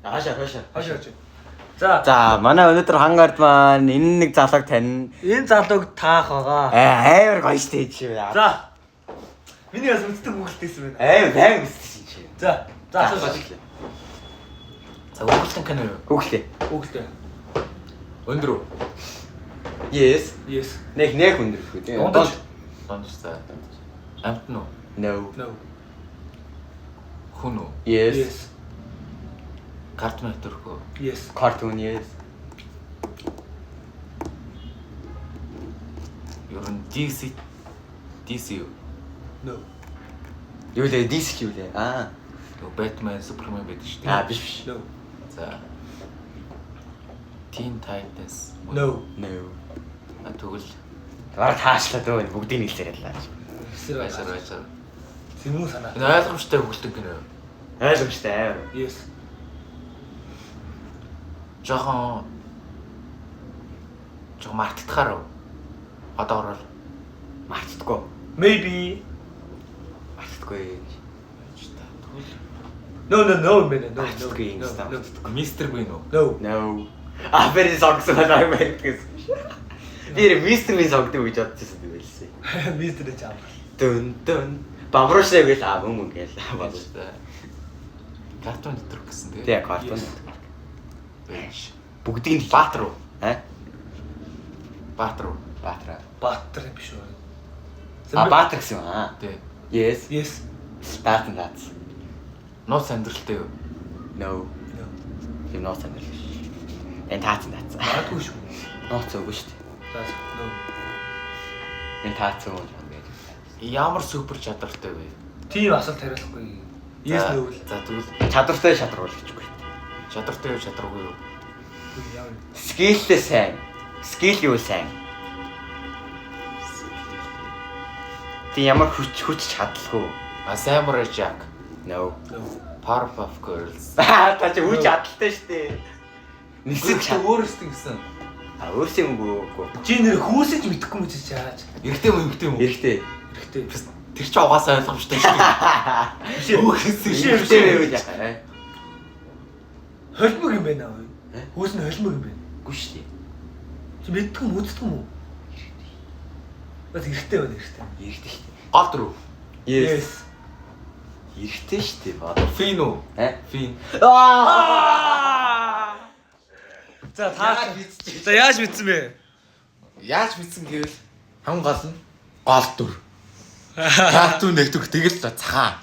Хаашаа. За манай өнөөдөр хангард маань энэ нэг залууг тань. Энэ залууг таах байгаа. Амар гоё штэ чи. За. Миний бас үздэг хүүхдтэйсэн байна. Амар үзсэн чи. За асууж. За Google-ын кино юу? Хүүхдээ. Өндөр үү? Yes. Нэг өндөр шүү. Дондорсаа. Амт нь үү? No. Хүн үү? Yes. Картун өтөрхөө. Yes. Cartoon yes. Ер нь DC юу? No. Юу лээ DC юу лээ? Batman, Superman байдаг шүү дээ. Биш. No. За. Teen Titans. No. Тэгвэл Бараг таашлаа дөө бүгдийг нийлсээр яллаа. байсаар. Сэмүү санаа. Энэ ойлгомжтой Google-ын кино юу? Ойлгомжтой амар. Yes. Жохон мартахаар уу? Одоо орол. Мартдаггүй. Maybe. Мартдаггүй. No. Мартдаггүй юм став. Мистер Бин үү? No. Бэрийн сонгосон байна мэрдгээс. Би мистер Бин сонгодог гэж бодчихсон юм байлээ. Мистер чам. Дун. Бамруулшаа гээл мөн гээл. Бодлоо. Картун өтөрх гэсэн тийм. Тэгээ картон. Биш. Бүгдийг нь Баатар уу? Баатар Биш үү? Баатар гэсэн юм аа. Тий. Yes. Даац. Нууц амьдралтай юу? No. Тийм нууц амьдрал. Энэ таац. Магадгүй шүү. Нууц үгүй шүү дээ. No. Энэ таац уу. Ямар супер чадвартай вэ? Тийм асуулт хариулахгүй. Yes no. За тэгвэл Чадвартай шатрал гэхгүй. чадвартай юу чадваргүй юу? Скиллтэй сайн. Скилл юу сайн? Ти ямар хүч чадлаггүй. Samurai Jack. No. Powerpuff Girls. Та чи хүч чадaltaй штэ. Нисэж өөрөөсөө гисэн. Өөрсөө мгөө. Чи нэр хүүсэж мэдэхгүй юм чи чааж. Эрэгтэй юм уу? Эрэгтэй. Тэр чи угаасаа ойлгомжтой шүү дээ. Эрэгтэй юу яа. Холимог юм байна аа. Хүүс нь холимог юм байна. Үгүй штэ. Чи мэддэг юм үздэг юм уу? Бас эрэгтэй байна. Эрэгтэй штэ. Гол дөрөв. Yes. Эрэгтэй штэ баа. Фин үү? Фин. За таа. За яаж мэдсэн бэ? Яаж мэдсэн гэвэл хамгийн гол нь гол дүр. Картун нэгтүх тэгэл цагаан.